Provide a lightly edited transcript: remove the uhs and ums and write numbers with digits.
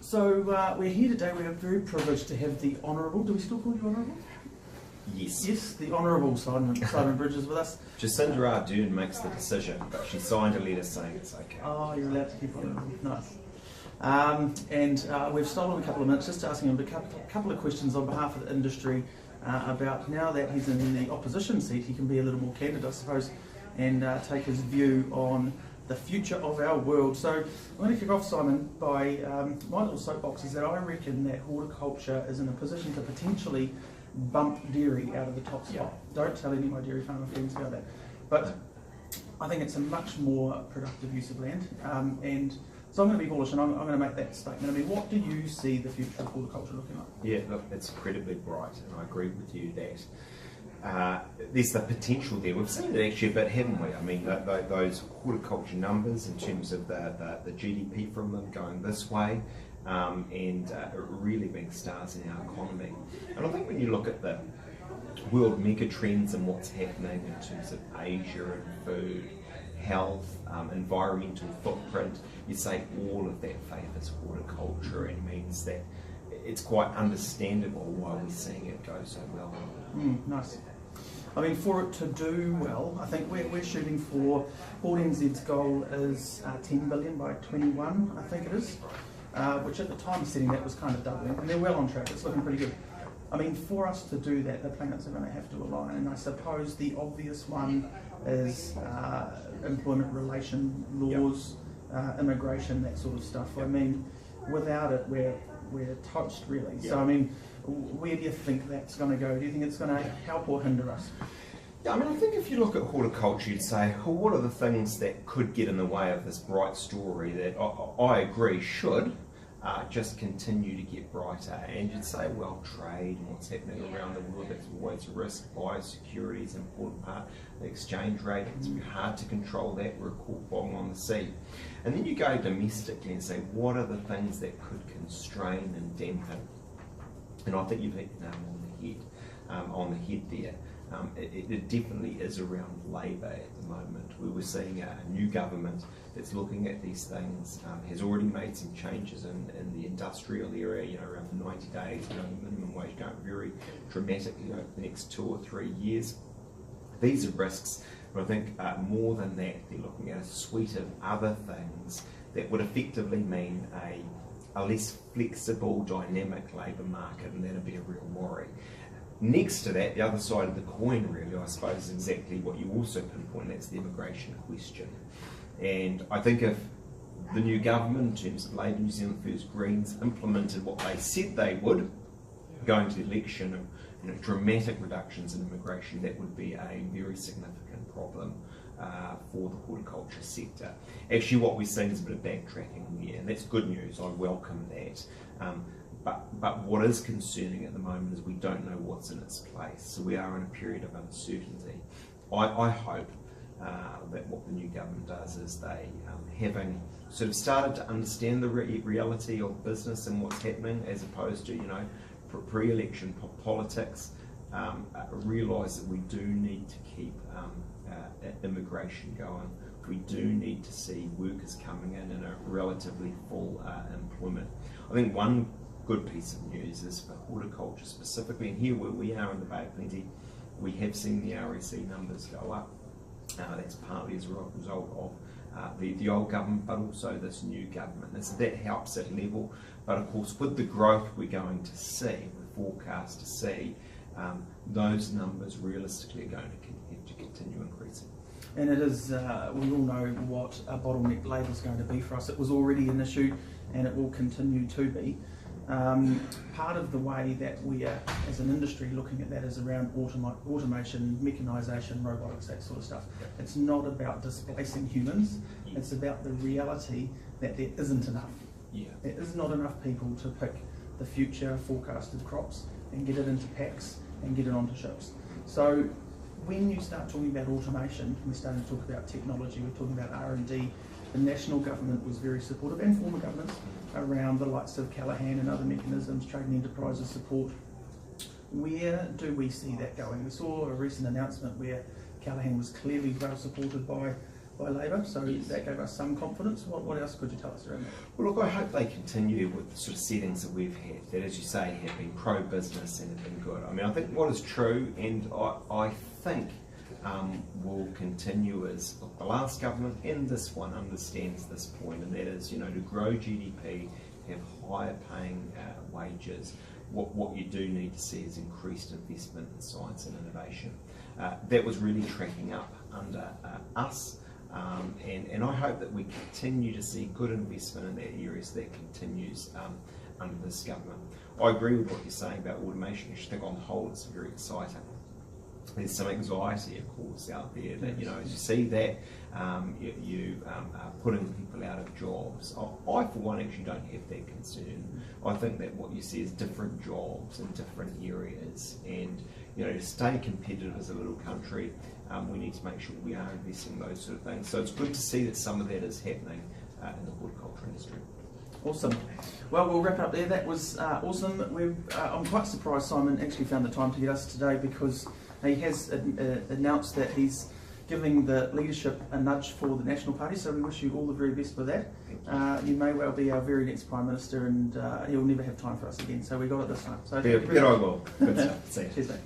So we're here today. We are very privileged to have the Honourable, do we still call you Honourable? Yes. Yes, the Honourable Simon Bridges with us. Jacinda Ardern makes the decision, but she signed a letter saying it's okay. Oh, you're allowed to keep Honourable. Nice. We've stolen a couple of minutes just asking him a couple of questions on behalf of the industry about now that he's in the opposition seat, he can be a little more candid, I suppose, and take his view on the future of our world. So I'm going to kick off, Simon, by my little soapbox is that I reckon that horticulture is in a position to potentially bump dairy out of the top spot. Don't tell any of my dairy farmer friends about that. But I think it's a much more productive use of land. And so I'm going to be bullish and I'm going to make that statement. I mean, what do you see the future of horticulture looking like? Yeah, look, it's incredibly bright, and I agree with you that there's the potential there. We've seen it actually a bit, haven't we? I mean, those horticulture numbers in terms of the GDP from them going this way, and really being stars in our economy. And I think when you look at the world mega trends and what's happening in terms of Asia and food, health, environmental footprint, you say all of that favours horticulture and means that it's quite understandable why we're seeing it go so well. Nice. I mean, for it to do well, I think we're shooting for, Port NZ's goal is 10 billion by 21, I think it is, which at the time of setting that was kind of doubling, and they're well on track, it's looking pretty good. I mean, for us to do that, the planets are going to have to align, and I suppose the obvious one is employment relation laws, immigration, that sort of stuff. I mean, without it, we're toast, really. So, I mean, where do you think that's going to go? Do you think it's going to help or hinder us? Yeah, I mean, I think if you look at horticulture, you'd say, well, what are the things that could get in the way of this bright story that I agree should just continue to get brighter? And you'd say, well, trade and what's happening around the world, that's always a risk. Biosecurity is an important part. The exchange rate, it's very hard to control that. We're a caught bottom on the sea. And then you go domestically and say, what are the things that could constrain and dampen? And I think you've hit the nail on the head there. It definitely is around labour at the moment. We were seeing a new government that's looking at these things, has already made some changes in the industrial area, around the 90 days, minimum wage going very dramatically over the next 2 or 3 years. These are risks, but I think more than that, they're looking at a suite of other things that would effectively mean a less flexible, dynamic labour market, and that'd be a real worry. Next to that, the other side of the coin, really, I suppose, is exactly what you also pinpoint, that's the immigration question. And I think if the new government, in terms of Labour, New Zealand First, Greens, implemented what they said they would, going to the election of dramatic reductions in immigration, that would be a very significant problem for the horticulture sector. Actually, what we're seeing is a bit of backtracking there, and that's good news. I welcome that. But what is concerning at the moment is we don't know what's in its place. So we are in a period of uncertainty. I hope that what the new government does is they, having sort of started to understand the reality of business and what's happening, as opposed to pre-election politics, realise that we do need to keep immigration going. We do need to see workers coming in a relatively full employment. I think one good piece of news is for horticulture specifically, and here where we are in the Bay of Plenty, we have seen the RSE numbers go up. That's partly as a result of the old government, but also this new government. And so that helps at level. But of course, with the growth we're going to see, we're forecast to see, those numbers realistically are going to continue increasing. And it is, we all know what a bottleneck labour is going to be for us. It was already an issue and it will continue to be. Part of the way that we are, as an industry, looking at that is around automation, mechanisation, robotics, that sort of stuff. It's not about displacing humans, it's about the reality that there isn't enough. There is not enough people to pick the future forecasted crops and get it into packs and get it onto ships. So when you start talking about automation, we're starting to talk about technology, we're talking about R&D. The national government was very supportive, and former governments, around the likes of Callaghan and other mechanisms, trade and enterprises support. Where do we see that going? We saw a recent announcement where Callaghan was clearly well supported by by Labour, so Yes. that gave us some confidence. What else could you tell us around that? Well, look, I hope they continue with the sort of settings that we've had, that, as you say, have been pro-business and have been good. I mean, I think what is true, and I think will continue, is, look, the last government and this one understands this point, and that is, you know, to grow GDP, have higher paying wages, what you do need to see is increased investment in science and innovation. That was really tracking up under us. And I hope that we continue to see good investment in that area, so that continues under this government. I agree with what you're saying about automation. I think on the whole it's very exciting. There's some anxiety, of course, out there that, you know, as you see that, you are putting people out of jobs. I, for one, actually don't have that concern. I think that what you see is different jobs in different areas, and, you know, to stay competitive as a little country, we need to make sure we are investing in those sort of things. So it's good to see that some of that is happening in the horticulture industry. Awesome. Well, we'll wrap up there. That was awesome. I'm quite surprised Simon actually found the time to get us today, because he has announced that he's giving the leadership a nudge for the National Party, so we wish you all the very best for that. You may well be our very next Prime Minister, and he'll never have time for us again, so we got it this time. So Good, I will. Good stuff. See you. Cheers, mate.